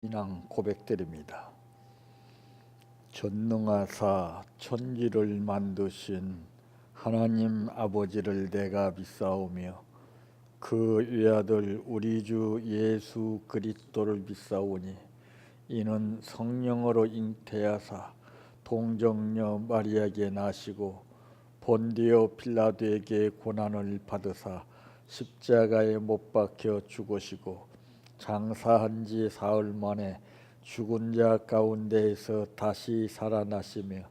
신앙 고백드립니다. 전능하사 천지를 만드신 하나님 아버지를 내가 믿사오며 그 외아들 우리 주 예수 그리스도를 믿사오니 이는 성령으로 잉태하사 동정녀 마리아에게 나시고 본디오 빌라도에게 고난을 받으사 십자가에 못 박혀 죽으시고 장사한 지 사흘 만에 죽은 자 가운데에서 다시 살아나시며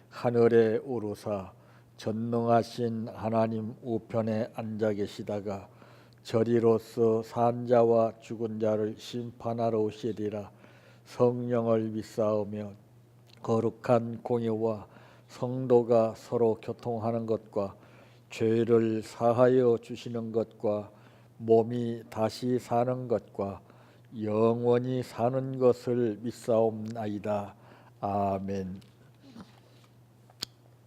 하늘에 오르사 전능하신 하나님 우편에 앉아 계시다가 저리로서 산 자와 죽은 자를 심판하러 오시리라. 성령을 믿사오며 거룩한 공예와 성도가 서로 교통하는 것과 죄를 사하여 주시는 것과 몸이 다시 사는 것과 영원히 사는 것을 믿사옵나이다. 아멘.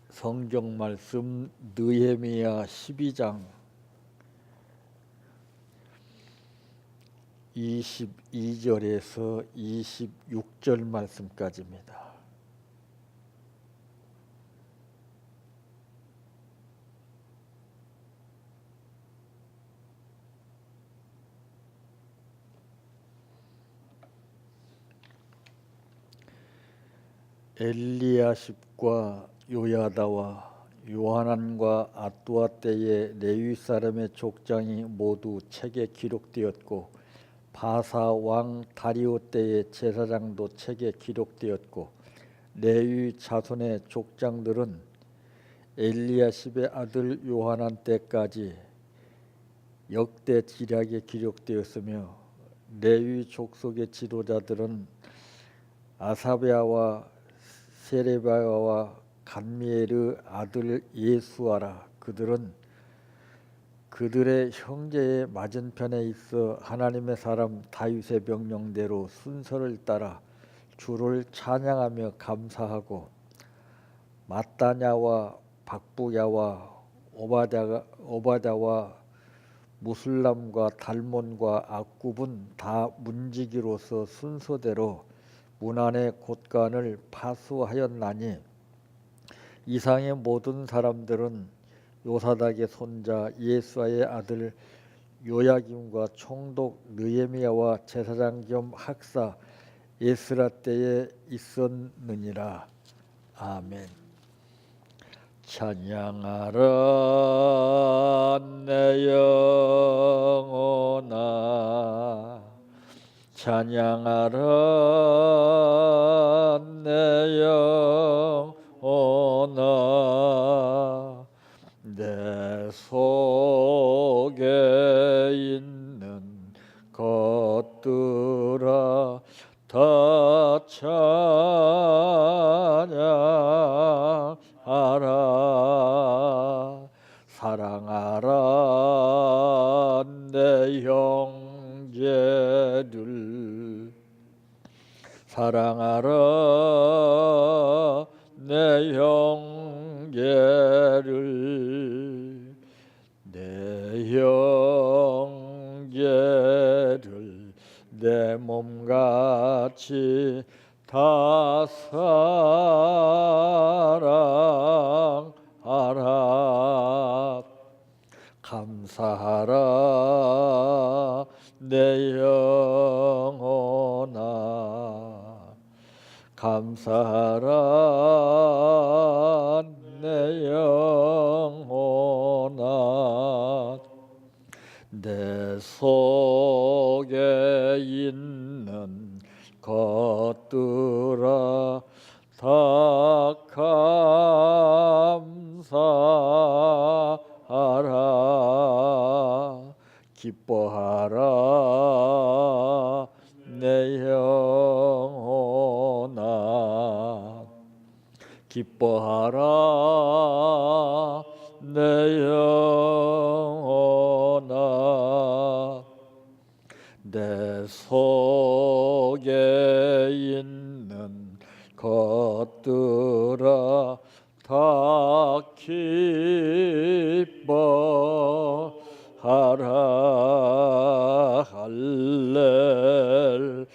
성경 말씀 느헤미야 12장 22절에서 26절 말씀까지입니다. 엘리야십과 요야다와 요하난과 아뚜아 때의 레위 사람의 족장이 모두 책에 기록되었고 바사 왕 다리오 때의 제사장도 책에 기록되었고 레위 자손의 족장들은 엘리야십의 아들 요하난 때까지 역대 지략에 기록되었으며 레위 족속의 지도자들은 아사랴와 세레바야와 간미엘의 아들 예수아라. 그들은 그들의 형제의 맞은편에 있어 하나님의 사람 다윗의 명령대로 순서를 따라 주를 찬양하며 감사하고 마따냐와 박부야와 오바댜와 무술람과 달몬과 악굽은 다 문지기로서 순서대로 문안의 곳간을 파수하였나니 이상의 모든 사람들은 요사닥의 손자 예수아의 아들 요야김과 총독 느헤미야와 제사장 겸 학사 에스라 때에 있었느니라. 아멘. 찬양하라 내 영혼아, 찬양하라 내 영혼아, 내 속에 있는 것들아 다 찬양하라. 사랑하라 내 형제를, 사랑하라 내 형제를, 내 형제를 내 몸같이 다 사랑하라. 감사하라 내 영혼아, 감사하라 내 영혼아, 내 속에 있는 것들아 다 감사하라. 기뻐하라 내 영혼아, 기뻐하라 내 영혼아, 내 속에 있는 것들아 다 기뻐하라. 할렐루야.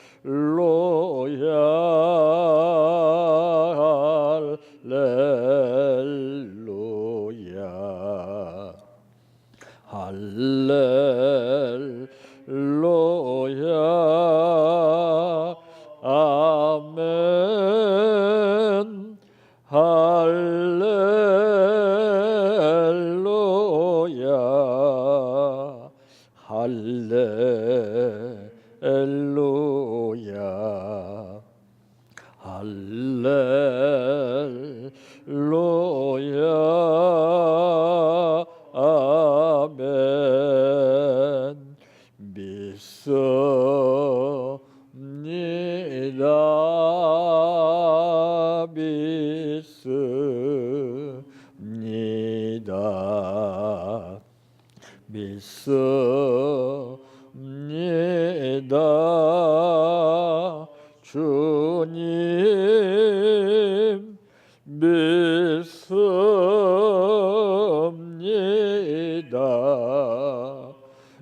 할렐루야 아멘 할렐루야 할렐루야 할렐루야 아멘 믿습니다 믿습니다 믿습니다 주님 믿습니다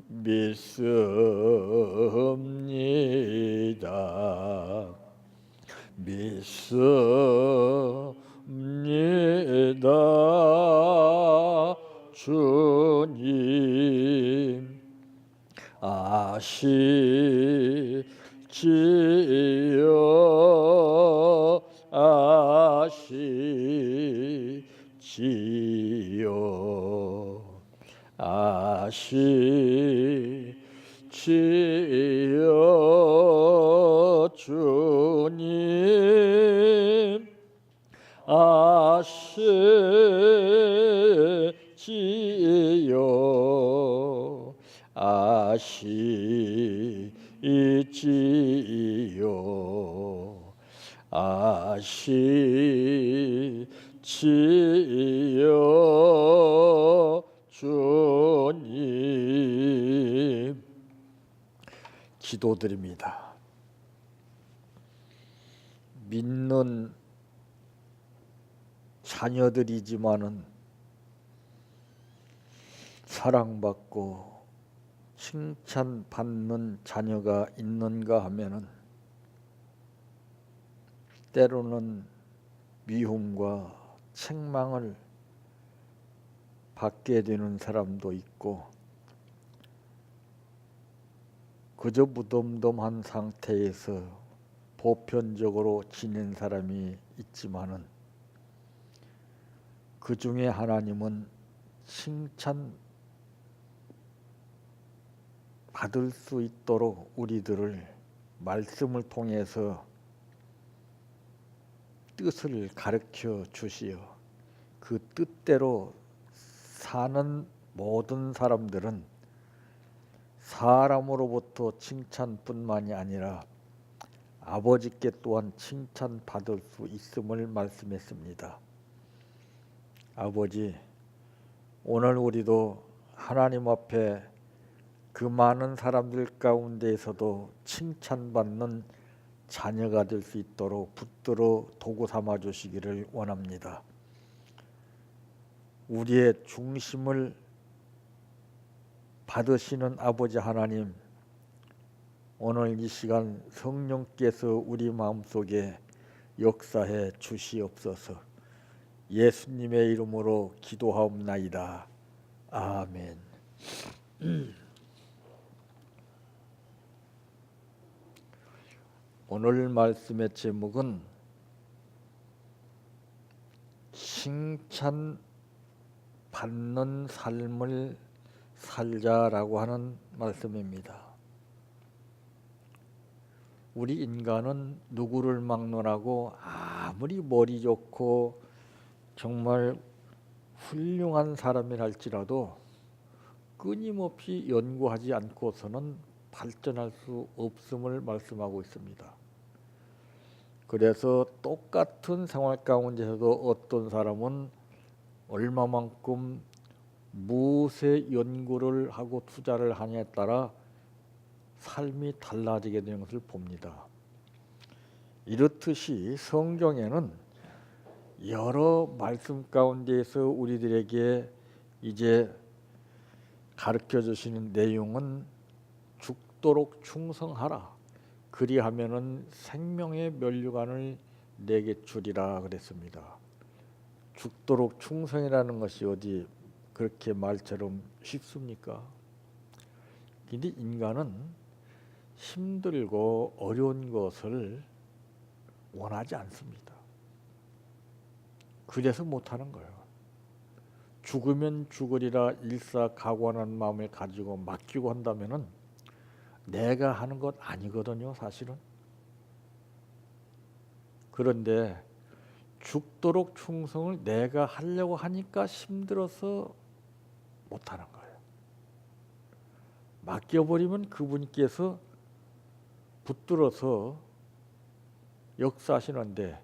믿습니다 믿습니다 주님 아시지요 아시지요 아시지요 주님 아시지요 아시지요 아시지요 주님 기도드립니다. 믿는 자녀들이지만은 사랑받고 칭찬받는 자녀가 있는가 하면은 때로는 미움과 책망을 받게 되는 사람도 있고 그저 무덤덤한 상태에서 보편적으로 지낸 사람이 있지만은 그 중에 하나님은 칭찬 받을 수 있도록 우리들을 말씀을 통해서 뜻을 가르쳐 주시어 그 뜻대로 사는 모든 사람들은 사람으로부터 칭찬뿐만이 아니라 아버지께 또한 칭찬받을 수 있음을 말씀했습니다. 아버지, 오늘 우리도 하나님 앞에 그 많은 사람들 가운데에서도 칭찬받는 자녀가 될 수 있도록 붙들어 도구 삼아 주시기를 원합니다. 우리의 중심을 받으시는 아버지 하나님, 오늘 이 시간 성령께서 우리 마음속에 역사해 주시옵소서. 예수님의 이름으로 기도하옵나이다. 아멘. 오늘 말씀의 제목은 칭찬받는 삶을 살자라고 하는 말씀입니다. 우리 인간은 누구를 막론하고 아무리 머리 좋고 정말 훌륭한 사람이라 할지라도 끊임없이 연구하지 않고서는 발전할 수 없음을 말씀하고 있습니다. 그래서 똑같은 생활 가운데서도 어떤 사람은 얼마만큼 무엇에 연구를 하고 투자를 하냐에 따라 삶이 달라지게 되는 것을 봅니다. 이렇듯이 성경에는 여러 말씀 가운데에서 우리들에게 이제 가르쳐 주시는 내용은 죽도록 충성하라. 그리하면은 생명의 면류관을 내게 주리라 그랬습니다. 죽도록 충성이라는 것이 어디 그렇게 말처럼 쉽습니까? 근데 인간은 힘들고 어려운 것을 원하지 않습니다. 그래서 못하는 거예요. 죽으면 죽으리라 일사각오하는 마음을 가지고 맡기고 한다면은 내가 하는 것 아니거든요, 사실은. 그런데 죽도록 충성을 내가 하려고 하니까 힘들어서 못하는 거예요. 맡겨버리면 그분께서 붙들어서 역사하시는데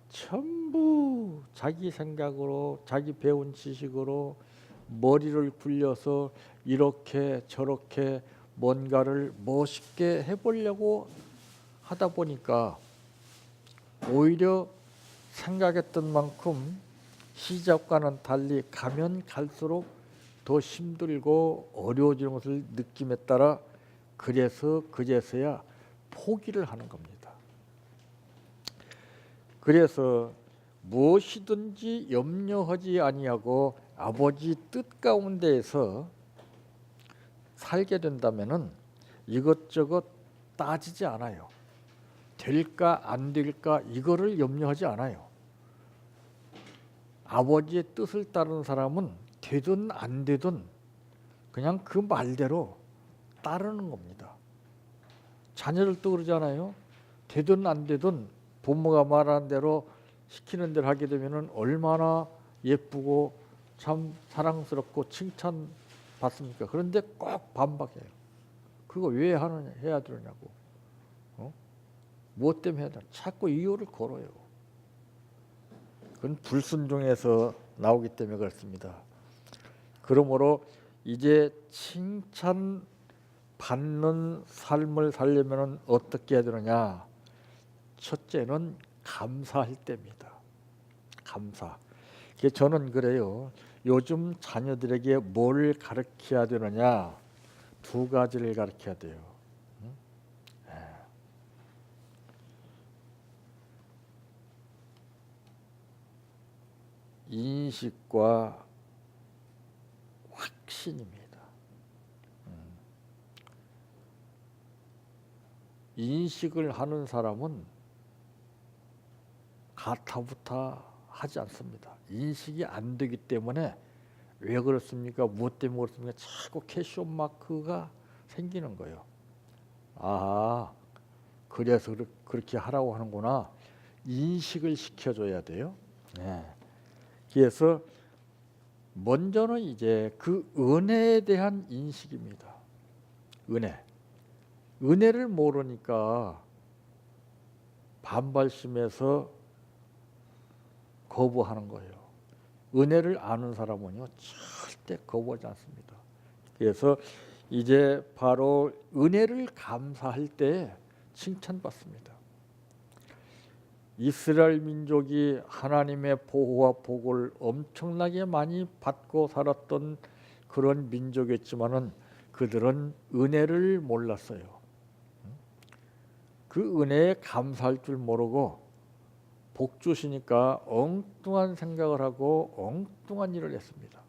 전부 자기 생각으로 자기 배운 지식으로 머리를 굴려서 이렇게 저렇게 뭔가를 멋있게 해보려고 하다 보니까 오히려 생각했던 만큼 시작과는 달리 가면 갈수록 더 힘들고 어려워지는 것을 느낌에 따라 그래서 그제서야 포기를 하는 겁니다. 그래서 무엇이든지 염려하지 아니하고 아버지 뜻 가운데에서 살게 된다면은 이것저것 따지지 않아요. 될까 안 될까 이거를 염려하지 않아요. 아버지의 뜻을 따르는 사람은 되든 안 되든 그냥 그 말대로 따르는 겁니다. 자녀들도 그러잖아요. 되든 안 되든 부모가 말하는 대로 시키는 대로 하게 되면은 얼마나 예쁘고 참 사랑스럽고 칭찬받습니까? 그런데 꼭 반박해요. 그거 왜 하느냐, 해야 되느냐고. 무엇 때문에 해야 되냐. 자꾸 이유를 걸어요. 그건 불순종에서 나오기 때문에 그렇습니다. 그러므로 이제 칭찬 받는 삶을 살려면 어떻게 해야 되느냐. 첫째는 감사할 때입니다. 감사. 저는 그래요. 요즘 자녀들에게 뭘 가르쳐야 되느냐. 두 가지를 가르쳐야 돼요. 인식과 확신입니다. 인식을 하는 사람은 가타부타 하지 않습니다. 인식이 안 되기 때문에 왜 그렇습니까? 무엇 때문에 그렇습니까? 자꾸 캐시온 마크가 생기는 거예요. 아, 그래서 그렇게 하라고 하는구나. 인식을 시켜줘야 돼요. 네. 그래서 먼저는 이제 그 은혜에 대한 인식입니다. 은혜를 모르니까 반발심에서 거부하는 거예요. 은혜를 아는 사람은요 절대 거부하지 않습니다. 그래서 이제 바로 은혜를 감사할 때 칭찬받습니다. 이스라엘 민족이 하나님의 보호와 복을 엄청나게 많이 받고 살았던 그런 민족이었지만은 그들은 은혜를 몰랐어요. 그 은혜에 감사할 줄 모르고 복 주시니까 엉뚱한 생각을 하고 엉뚱한 일을 했습니다.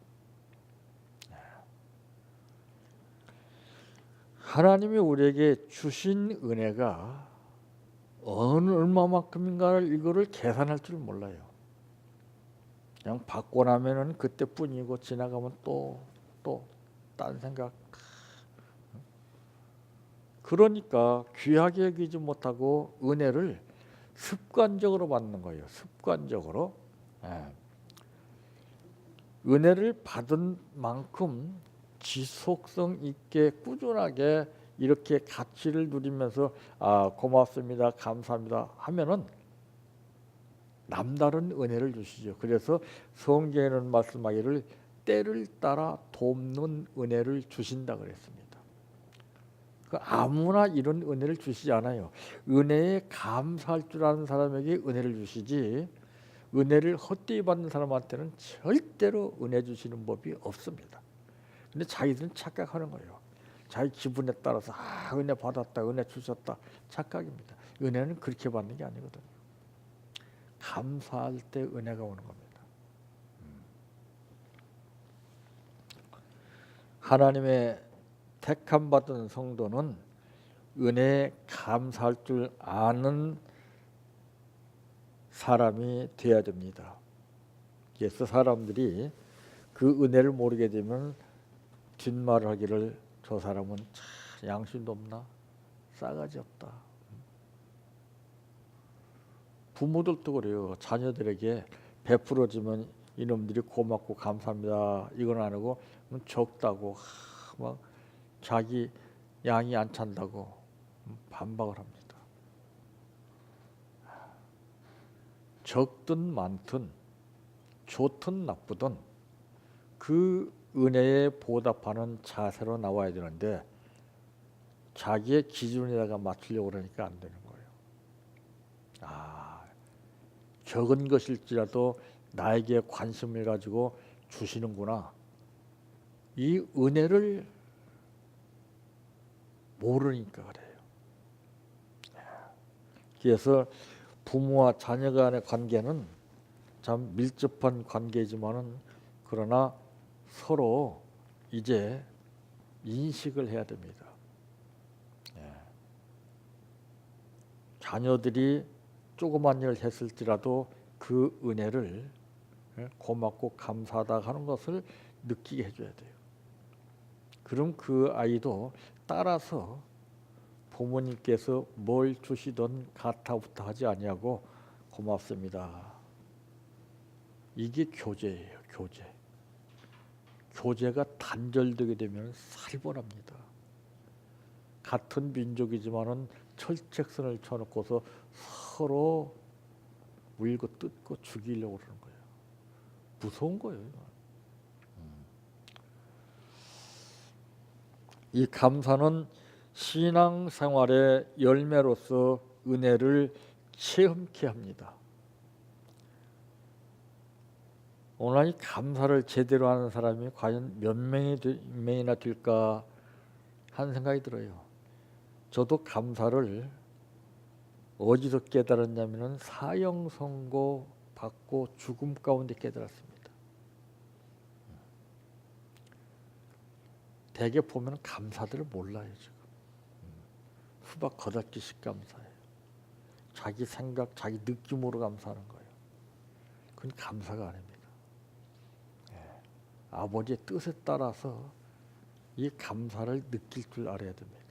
하나님이 우리에게 주신 은혜가 얼마만큼인가를 이거를 계산할 줄 몰라요. 그냥 받고 나면은 그때뿐이고 지나가면 또 딴 생각. 그러니까 귀하게 여기지 못하고 은혜를 습관적으로 받는 거예요. 습관적으로. 은혜를 받은 만큼 지속성 있게 꾸준하게 이렇게 가치를 누리면서 고맙습니다, 감사합니다 하면은 남다른 은혜를 주시죠. 그래서 성경에는 말씀하기를 때를 따라 돕는 은혜를 주신다 그랬습니다. 아무나 이런 은혜를 주시지 않아요. 은혜에 감사할 줄 아는 사람에게 은혜를 주시지 은혜를 헛되이 받는 사람한테는 절대로 은혜 주시는 법이 없습니다. 근데 자기들은 착각하는 거예요. 자기 기분에 따라서 은혜 받았다, 은혜 주셨다 착각입니다. 은혜는 그렇게 받는 게 아니거든요. 감사할 때 은혜가 오는 겁니다. 하나님의 택함 받은 성도는 은혜에 감사할 줄 아는 사람이 되어야 됩니다. 그래서 사람들이 그 은혜를 모르게 되면 뒷말을 하기를 저 사람은 참 양심도 없나? 싸가지 없다. 부모들도 그래요. 자녀들에게 베풀어주면 이놈들이 고맙고 감사합니다. 이건 안 하고 적다고 막 자기 양이 안 찬다고 반박을 합니다. 적든 많든 좋든 나쁘든 그 은혜에 보답하는 자세로 나와야 되는데 자기의 기준에다가 맞추려고 그러니까 안 되는 거예요. 적은 것일지라도 나에게 관심을 가지고 주시는구나. 이 은혜를 모르니까 그래요. 그래서 부모와 자녀 간의 관계는 참 밀접한 관계지만은 그러나 서로 이제 인식을 해야 됩니다. 자녀들이 조그만 일을 했을지라도 그 은혜를 고맙고 감사하다 하는 것을 느끼게 해줘야 돼요. 그럼 그 아이도 따라서 부모님께서 뭘 주시던 가타부타 하지 아니하고 고맙습니다. 이게 교제예요. 교제. 교제가 단절되게 되면 살벌합니다. 같은 민족이지만은 철책선을 쳐놓고서 서로 물고 뜯고 죽이려고 그러는 거예요. 무서운 거예요. 이 감사는 신앙생활의 열매로서 은혜를 체험케 합니다. 오늘 이 감사를 제대로 하는 사람이 과연 몇 명이나 될까 하는 생각이 들어요. 저도 감사를 어디서 깨달았냐면은 사형 선고 받고 죽음 가운데 깨달았습니다. 대개 보면 감사들을 몰라요 지금. 수박 거닥지씩 감사해요. 자기 생각, 자기 느낌으로 감사하는 거예요. 그건 감사가 아닙니다. 아버지의 뜻에 따라서 이 감사를 느낄 줄 알아야 됩니다.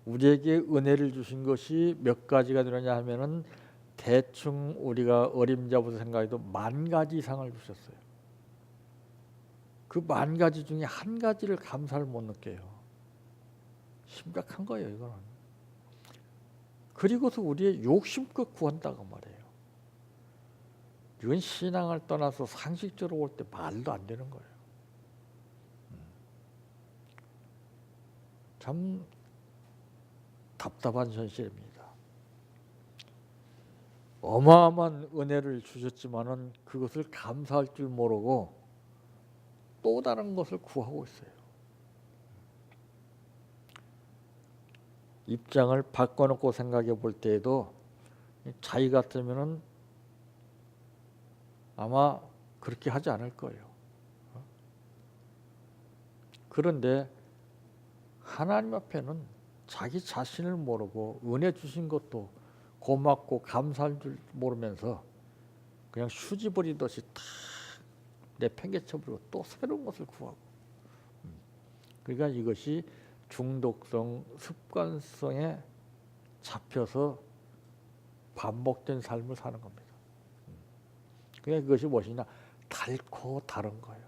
우리에게 은혜를 주신 것이 몇 가지가 되느냐 하면은 대충 우리가 어림잡아서 생각해도 10,000가지 이상을 주셨어요. 그 10,000가지 중에 한 가지를 감사를 못 느껴요. 심각한 거예요, 이거는. 그리고서 우리의 욕심껏 구한다고 말해요. 이건 신앙을 떠나서 상식적으로 볼 때 말도 안 되는 거예요. 참 답답한 현실입니다. 어마어마한 은혜를 주셨지만은 그것을 감사할 줄 모르고 또 다른 것을 구하고 있어요. 입장을 바꿔놓고 생각해 볼 때에도 자기 같으면은 아마 그렇게 하지 않을 거예요. 그런데 하나님 앞에는 자기 자신을 모르고 은혜 주신 것도 고맙고 감사할 줄 모르면서 그냥 휴지 버리듯이 탁 내팽개쳐버리고 또 새로운 것을 구하고. 그러니까 이것이 중독성, 습관성에 잡혀서 반복된 삶을 사는 겁니다. 그러니까 그것이 무엇이냐? 닳고 다른 거예요.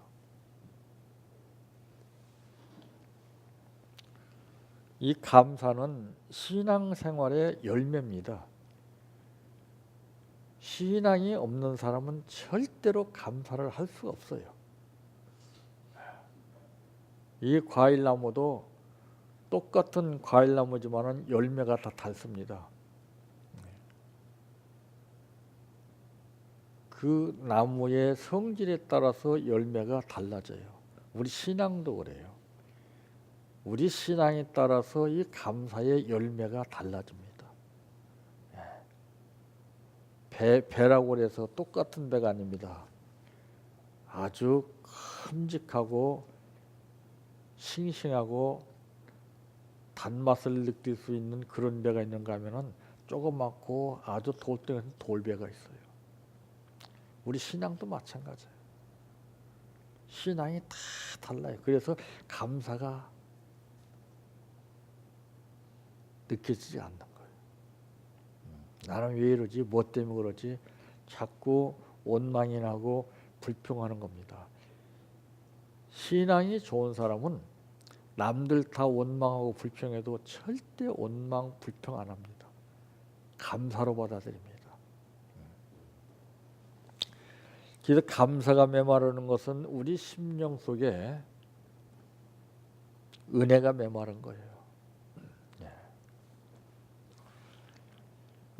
이 감사는 신앙생활의 열매입니다. 신앙이 없는 사람은 절대로 감사를 할 수가 없어요. 이 과일나무도 똑같은 과일나무지만은 열매가 다 닳습니다. 그 나무의 성질에 따라서 열매가 달라져요. 우리 신앙도 그래요. 우리 신앙에 따라서 이 감사의 열매가 달라집니다. 배라고 해서 똑같은 배가 아닙니다. 아주 큼직하고 싱싱하고 단맛을 느낄 수 있는 그런 배가 있는가 하면은 조그맣고 아주 돌덩이 돌배가 있어요. 우리 신앙도 마찬가지예요. 신앙이 다 달라요. 그래서 감사가 느껴지지 않는 거예요. 나는 왜 이러지? 뭐 때문에 그러지? 자꾸 원망이 나고 불평하는 겁니다. 신앙이 좋은 사람은 남들 다 원망하고 불평해도 절대 원망 불평 안 합니다. 감사로 받아들입니다. 그래서 감사가 메마르는 것은 우리 심령 속에 은혜가 메마른 거예요.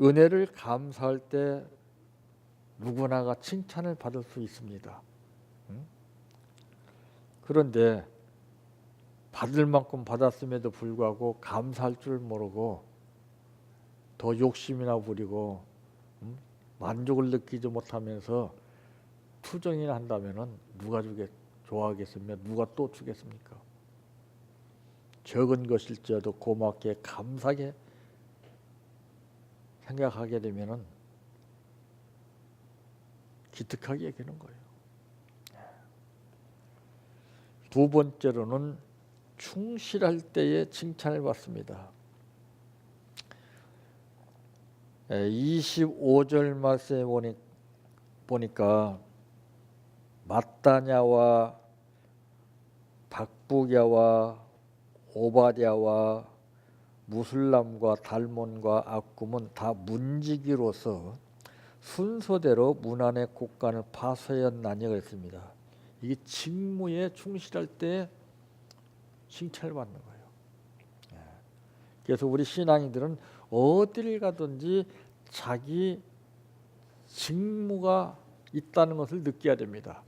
은혜를 감사할 때 누구나가 칭찬을 받을 수 있습니다. 그런데 받을 만큼 받았음에도 불구하고 감사할 줄 모르고 더 욕심이나 부리고 만족을 느끼지 못하면서 투정이나 한다면은 누가 좋아하겠으며 누가 또 주겠습니까? 적은 것일지라도 고맙게 감사하게 생각하게 되면은 기특하게 여기는 거예요. 두 번째로는 충실할 때에 칭찬을 받습니다. 25절 말씀에 보니까 마따냐와 박부랴와 오바댜와 무술람과 달몬과 악굼은 다 문지기로서 순서대로 문안의 곡간을 파쇄하였나니 그랬습니다. 이게 직무에 충실할 때 칭찬을 받는 거예요. 그래서 우리 신앙인들은 어디를 가든지 자기 직무가 있다는 것을 느껴야 됩니다.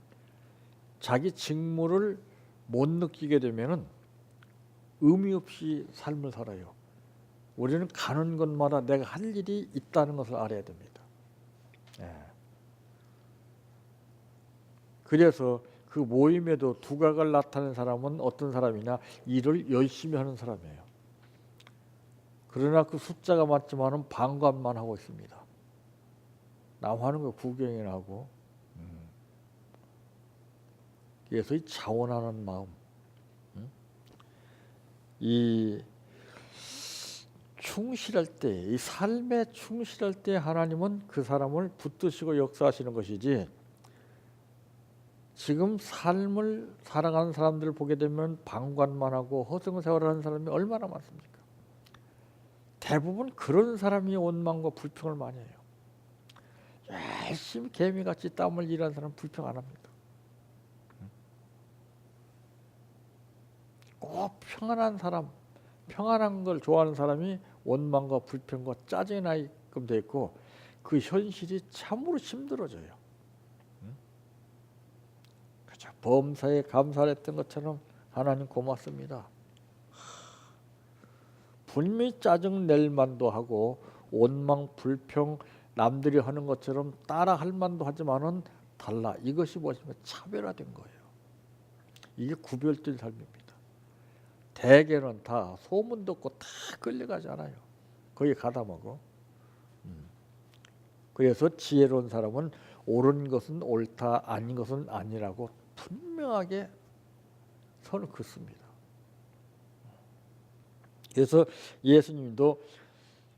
자기 직무를 못 느끼게 되면은 의미 없이 삶을 살아요. 우리는 가는 곳마다 내가 할 일이 있다는 것을 알아야 됩니다. 그래서 그 모임에도 두각을 나타내는 사람은 어떤 사람이냐? 일을 열심히 하는 사람이에요. 그러나 그 숫자가 많지만은 방관만 하고 있습니다. 남 하는 거 구경이나 하고. 그래서 이 자원하는 마음, 이 충실할 때, 이 삶에 충실할 때 하나님은 그 사람을 붙드시고 역사하시는 것이지, 지금 삶을 살아가는 사람들을 보게 되면 방관만 하고 허송세월을 하는 사람이 얼마나 많습니까? 대부분 그런 사람이 원망과 불평을 많이 해요. 열심히 개미같이 땀을 일하는 사람 불평 안 합니다. 꼭 평안한 사람, 평안한 걸 좋아하는 사람이 원망과 불평과 짜증이 나게끔 돼 있고, 그 현실이 참으로 힘들어져요. 그렇죠. 범사에 감사를 했던 것처럼 하나님 고맙습니다. 분명히 짜증 낼 만도 하고 원망 불평 남들이 하는 것처럼 따라 할 만도 하지만은 달라. 이것이 무엇이냐면 차별화된 거예요. 이게 구별된 삶입니다. 대개는 다 소문 듣고 다 끌려가잖아요. 거기 가다 먹어. 그래서 지혜로운 사람은 옳은 것은 옳다, 아닌 것은 아니라고 분명하게 선을 긋습니다. 그래서 예수님도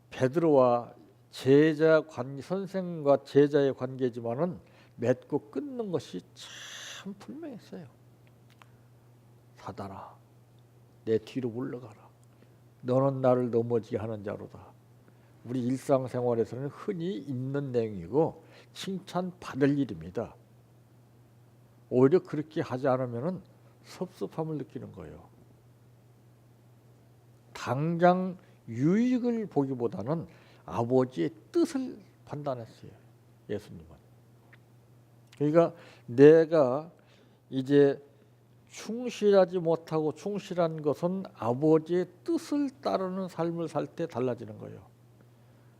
베드로와 제자 관계, 선생과 제자의 관계지만은 맺고 끊는 것이 참 분명했어요. 사단아, 내 뒤로 물러가라. 너는 나를 넘어지게 하는 자로다. 우리 일상생활에서는 흔히 있는 내용이고 칭찬받을 일입니다. 오히려 그렇게 하지 않으면 섭섭함을 느끼는 거예요. 당장 유익을 보기보다는 아버지의 뜻을 판단했어요. 예수님은. 그러니까 내가 이제 충실하지 못하고 충실한 것은 아버지의 뜻을 따르는 삶을 살 때 달라지는 거예요.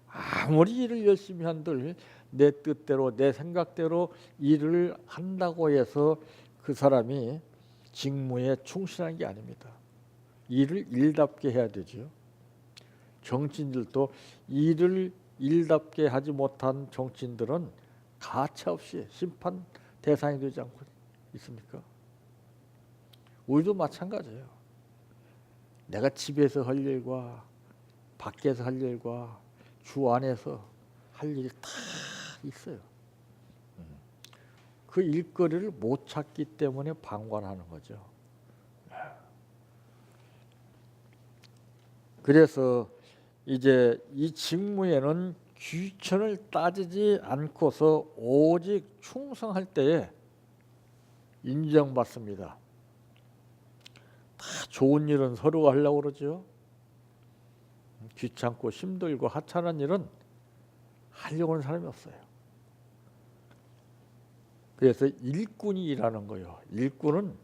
아무리 일을 열심히 한들 내 뜻대로 내 생각대로 일을 한다고 해서 그 사람이 직무에 충실한 게 아닙니다. 일을 일답게 해야 되죠. 정치인들도 일을 일답게 하지 못한 정치인들은 가차없이 심판 대상이 되지 않고 있습니까? 우리도 마찬가지예요. 내가 집에서 할 일과 밖에서 할 일과 주 안에서 할 일이 다 있어요. 그 일거리를 못 찾기 때문에 방관하는 거죠. 그래서 이제 이 직무에는 귀천을 따지지 않고서 오직 충성할 때에 인정받습니다. 다 좋은 일은 서로가 하려고 그러죠. 귀찮고 힘들고 하찮은 일은 하려고 하는 사람이 없어요. 그래서 일꾼이 일하는 거예요. 일꾼은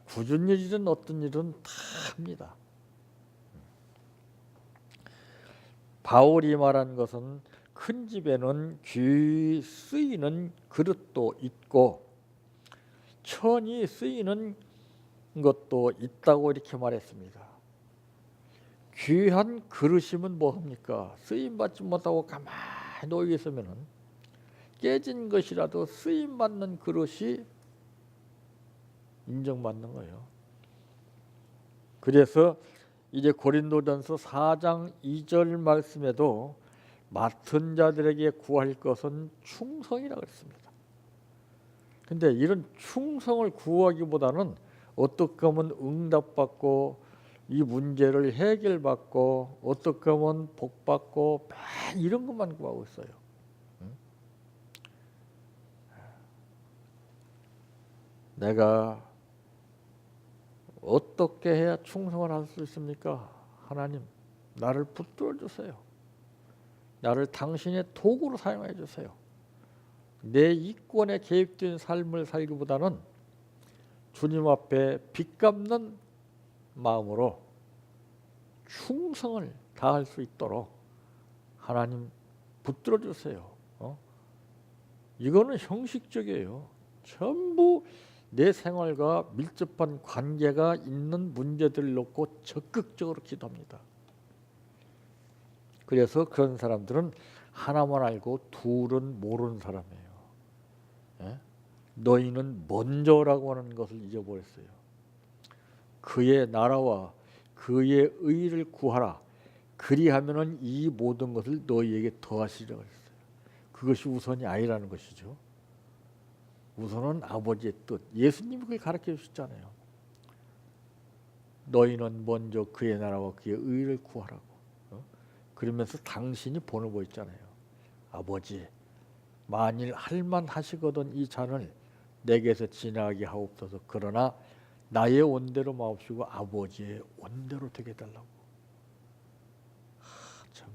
굳은 일이든 어떤 일은 다 합니다. 바울이 말한 것은 큰 집에는 귀 쓰이는 그릇도 있고 천이 쓰이는 것도 있다고 이렇게 말했습니다. 귀한 그릇이면 뭐합니까? 쓰임받지 못하고 가만히 놓여 있으면 깨진 것이라도 쓰임받는 그릇이 인정받는 거예요. 그래서 이제 고린도전서 4장 2절 말씀에도 맡은 자들에게 구할 것은 충성이라고 했습니다. 근데 이런 충성을 구하기보다는 어떻게 하면 응답받고 이 문제를 해결받고 어떻게 하면 복받고 이런 것만 구하고 있어요. 내가 어떻게 해야 충성을 할 수 있습니까? 하나님, 나를 붙들어 주세요. 나를 당신의 도구로 사용해 주세요. 내 이권에 개입된 삶을 살기보다는 주님 앞에 빚 갚는 마음으로 충성을 다할 수 있도록 하나님 붙들어 주세요. 이거는 형식적이에요. 전부 내 생활과 밀접한 관계가 있는 문제들을 놓고 적극적으로 기도합니다. 그래서 그런 사람들은 하나만 알고 둘은 모르는 사람이에요. 예? 너희는 먼저라고 하는 것을 잊어버렸어요. 그의 나라와 그의 의를 구하라. 그리하면은 이 모든 것을 너희에게 더하시리라고 했어요. 그것이 우선이 아니라는 것이죠. 우선은 아버지의 뜻. 예수님이 그걸 가르쳐 주셨잖아요. 너희는 먼저 그의 나라와 그의 의를 구하라고. 그러면서 당신이 번호고 있잖아요. 아버지, 만일 할만하시거든 이 잔을 내게서 지나가게 하옵소서. 그러나 나의 원대로 마옵시고 아버지의 원대로 되게 해달라고. 참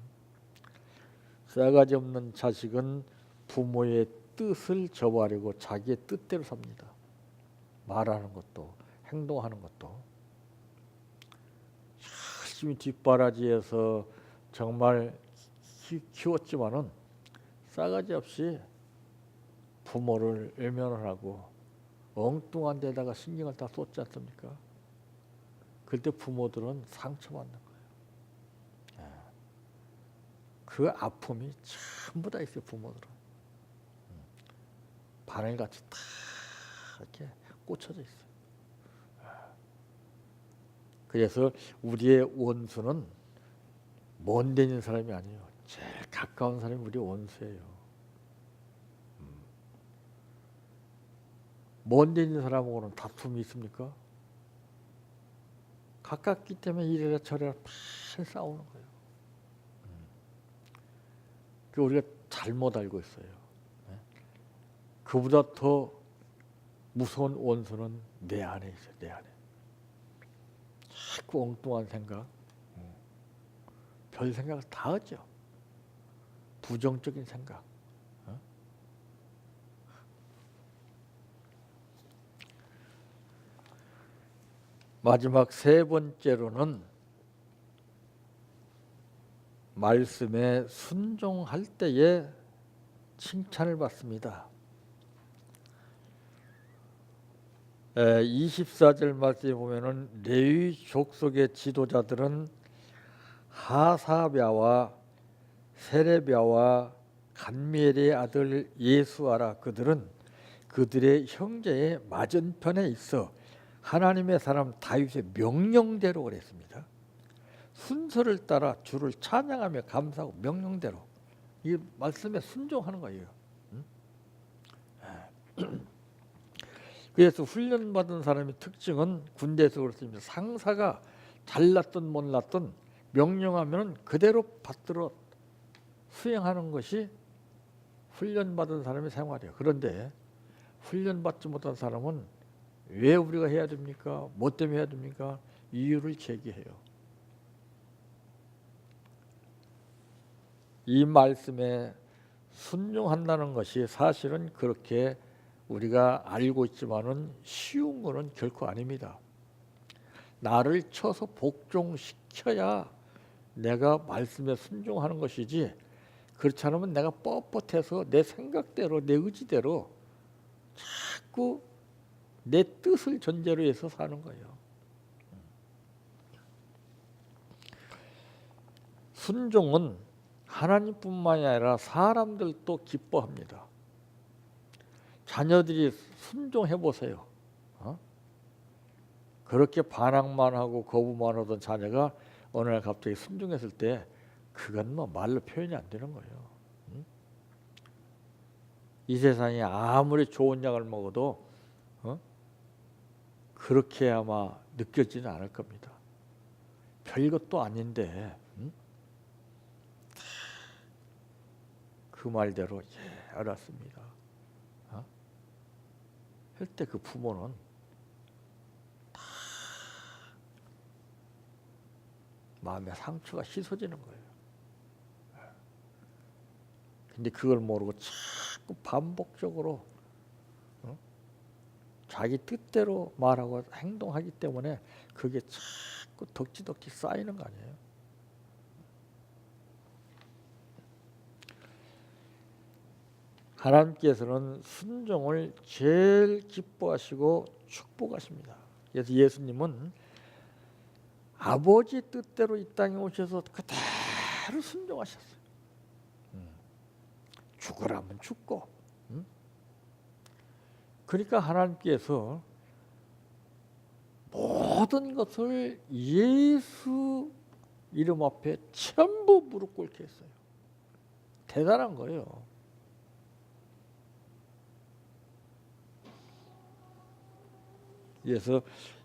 싸가지 없는 자식은 부모의 뜻을 저버리고 자기의 뜻대로 삽니다. 말하는 것도 행동하는 것도 열심히 뒷바라지해서 정말 키웠지만은 싸가지 없이 부모를 외면을 하고 엉뚱한 데다가 신경을 다 쏟지 않습니까? 그때 부모들은 상처받는 거예요. 그 아픔이 전부 다 있어요. 부모들은 바늘같이 다 이렇게 꽂혀져 있어요. 그래서 우리의 원수는 먼 데 있는 사람이 아니에요. 제일 가까운 사람이 우리 원수예요. 먼 데 있는 사람하고는 다툼이 있습니까? 가깝기 때문에 이래라 저래라 다 싸우는 거예요. 그 우리가 잘못 알고 있어요. 그보다 더 무서운 원수는 내 안에 있어요. 내 안에. 자꾸 엉뚱한 생각, 별 생각을 다 하죠. 부정적인 생각. 마지막 세 번째로는 말씀에 순종할 때에 칭찬을 받습니다. 24절 말씀에 보면은 레위 족속의 지도자들은 하사랴와 세레랴와 간미엘의 아들 예수아라 그들은 그들의 형제의 맞은편에 있어 하나님의 사람 다윗의 명령대로 그랬습니다. 순서를 따라 주를 찬양하며 감사하고 명령대로 이 말씀에 순종하는 거예요. 그래서 훈련받은 사람의 특징은 군대에서 그렇습니다. 상사가 잘났든 못났든 명령하면 그대로 받들어 수행하는 것이 훈련받은 사람의 생활이에요. 그런데 훈련받지 못한 사람은 왜 우리가 해야 됩니까? 뭐 때문에 해야 됩니까? 이유를 제기해요. 이 말씀에 순종한다는 것이 사실은 그렇게 우리가 알고 있지만은 쉬운 것은 결코 아닙니다. 나를 쳐서 복종시켜야 내가 말씀에 순종하는 것이지, 그렇지 않으면 내가 뻣뻣해서 내 생각대로 내 의지대로 자꾸 내 뜻을 전제로 해서 사는 거예요. 순종은 하나님뿐만이 아니라 사람들도 기뻐합니다. 자녀들이 순종해 보세요. 그렇게 반항만 하고 거부만 하던 자녀가 어느 날 갑자기 순종했을 때 그건 뭐 말로 표현이 안 되는 거예요. 이 세상에 아무리 좋은 약을 먹어도 그렇게 아마 느껴지는 않을 겁니다. 별것도 아닌데 그 말대로 알았습니다. 할 때 그 부모는 다 마음의 상처가 씻어지는 거예요. 근데 그걸 모르고 자꾸 반복적으로 자기 뜻대로 말하고 행동하기 때문에 그게 자꾸 덕지덕지 쌓이는 거 아니에요. 하나님께서는 순종을 제일 기뻐하시고 축복하십니다. 그래서 예수님은 아버지 뜻대로 이 땅에 오셔서 그대로 순종하셨어요. 죽으라면 죽고. 그러니까 하나님께서 모든 것을 예수 이름 앞에 전부 무릎 꿇게 했어요. 대단한 거예요. 그래서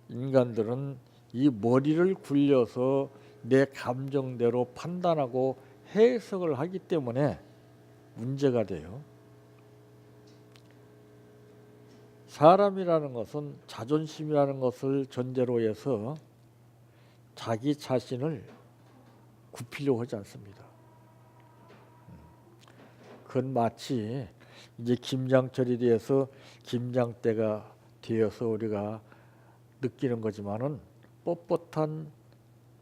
인간들은 이 머리를 굴려서 내 감정대로 판단하고 해석을 하기 때문에 문제가 돼요. 사람이라는 것은 자존심이라는 것을 전제로 해서 자기 자신을 굽히려고 하지 않습니다. 그건 마치 이제 김장철이 되어서 김장때가 되어서 우리가 느끼는 거지만은 뻣뻣한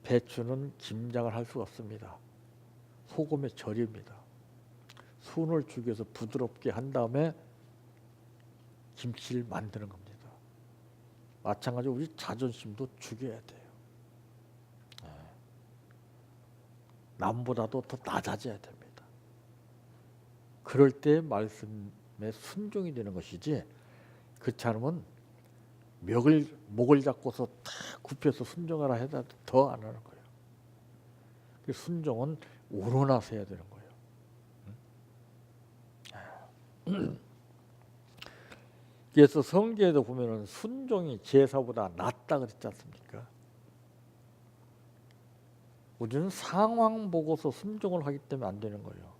배추는 김장을 할 수가 없습니다. 소금에 절입니다. 순을 죽여서 부드럽게 한 다음에 김치를 만드는 겁니다. 마찬가지로 우리 자존심도 죽여야 돼요. 남보다도 더 낮아져야 됩니다. 그럴 때 말씀에 순종이 되는 것이지, 그렇지 않으면 목을 잡고서 다 굽혀서 순종하라 해도 더 안 하는 거예요. 그 순종은 우러나서 해야 되는 거예요. 그래서 성경에도 보면은 순종이 제사보다 낫다 그랬지 않습니까? 우리는 상황 보고서 순종을 하기 때문에 안 되는 거예요.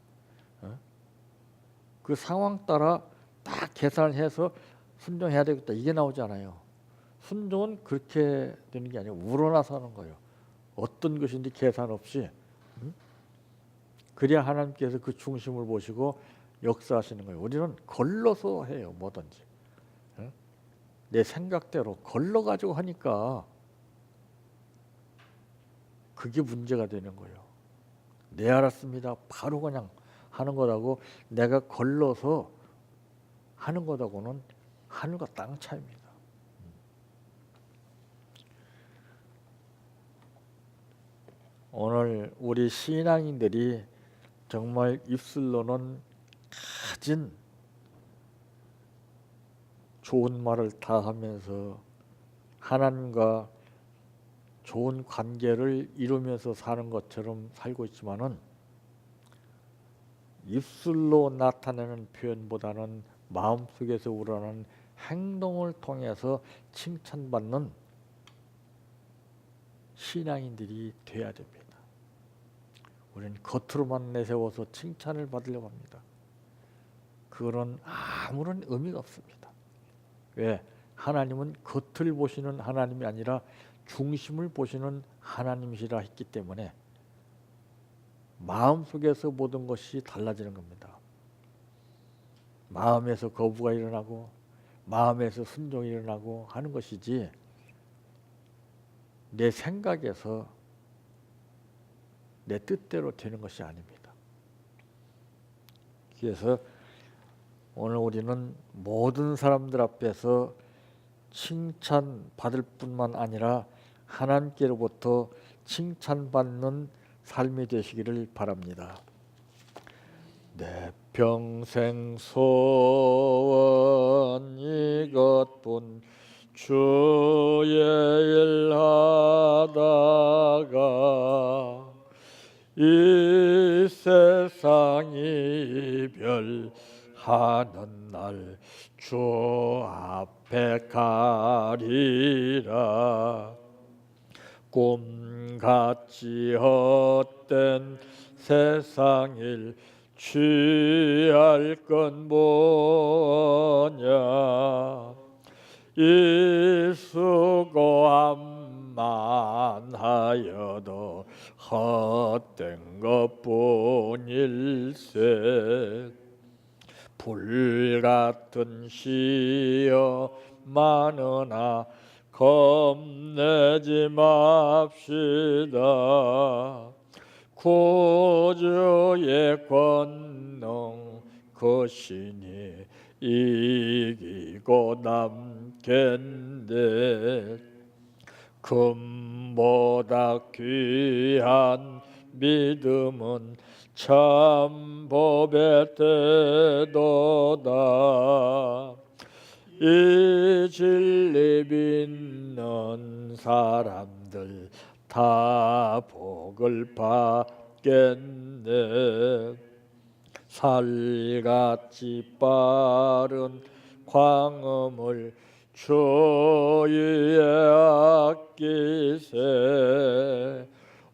그 상황 따라 딱 계산을 해서 순종해야 되겠다 이게 나오지 않아요. 순종은 그렇게 되는 게 아니고 우러나서 하는 거예요. 어떤 것인지 계산 없이. 그래야 하나님께서 그 중심을 보시고 역사하시는 거예요. 우리는 걸러서 해요. 뭐든지. 내 생각대로 걸러가지고 하니까 그게 문제가 되는 거예요. 네 알았습니다. 바로 그냥 하는 거라고 내가 걸러서 하는 거하고는 하늘과 땅 차이입니다. 오늘 우리 신앙인들이 정말 입술로는 가진 좋은 말을 다 하면서 하나님과 좋은 관계를 이루면서 사는 것처럼 살고 있지만은 입술로 나타내는 표현보다는 마음속에서 우러나는 행동을 통해서 칭찬받는 신앙인들이 돼야 됩니다. 우리는 겉으로만 내세워서 칭찬을 받으려고 합니다. 그거는 아무런 의미가 없습니다. 왜? 하나님은 겉을 보시는 하나님이 아니라 중심을 보시는 하나님이시라 했기 때문에 마음속에서 모든 것이 달라지는 겁니다. 마음에서 거부가 일어나고 마음에서 순종이 일어나고 하는 것이지 내 생각에서 내 뜻대로 되는 것이 아닙니다. 그래서 오늘 우리는 모든 사람들 앞에서 칭찬받을 뿐만 아니라 하나님께로부터 칭찬받는 삶이 되시기를 바랍니다. 내 평생 소원 이것뿐 주의 일 하다가 이 세상 이별하는 날 주 앞에 가리라. 꿈같이 헛된 세상 일 취할 건 뭐냐. 이 수고함만 하여도 헛된 것뿐일세. 불같은 시여 많으나 겁내지 맙시다. 구주의 권능 그 신이 이기고 남겠네. 금보다 귀한 믿음은 참 법의 때도다. 이 진리 믿는 사람들 다 복을 받겠네. 살같이 빠른 광음을 주위에 아끼세.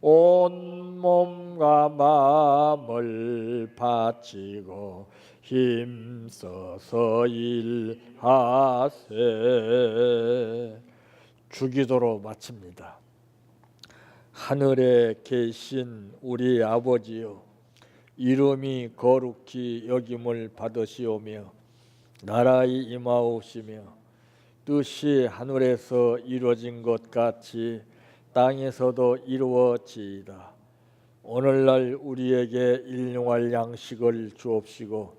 온 몸과 마음을 바치고 힘써서 일하세. 주기도로 마칩니다. 하늘에 계신 우리 아버지여, 이름이 거룩히 여김을 받으시오며 나라의 임하옵시며 뜻이 하늘에서 이루어진 것 같이 땅에서도 이루어지이다. 오늘날 우리에게 일용할 양식을 주옵시고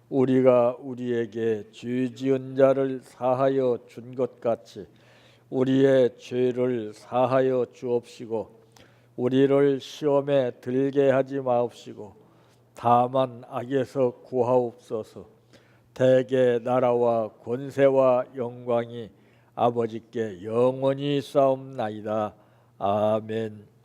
우리가 우리에게 죄 지은 자를 사하여 준 것 같이 우리의 죄를 사하여 주옵시고 우리를 시험에 들게 하지 마옵시고 다만 악에서 구하옵소서. 대개 나라와 권세와 영광이 아버지께 영원히 싸움나이다. 아멘.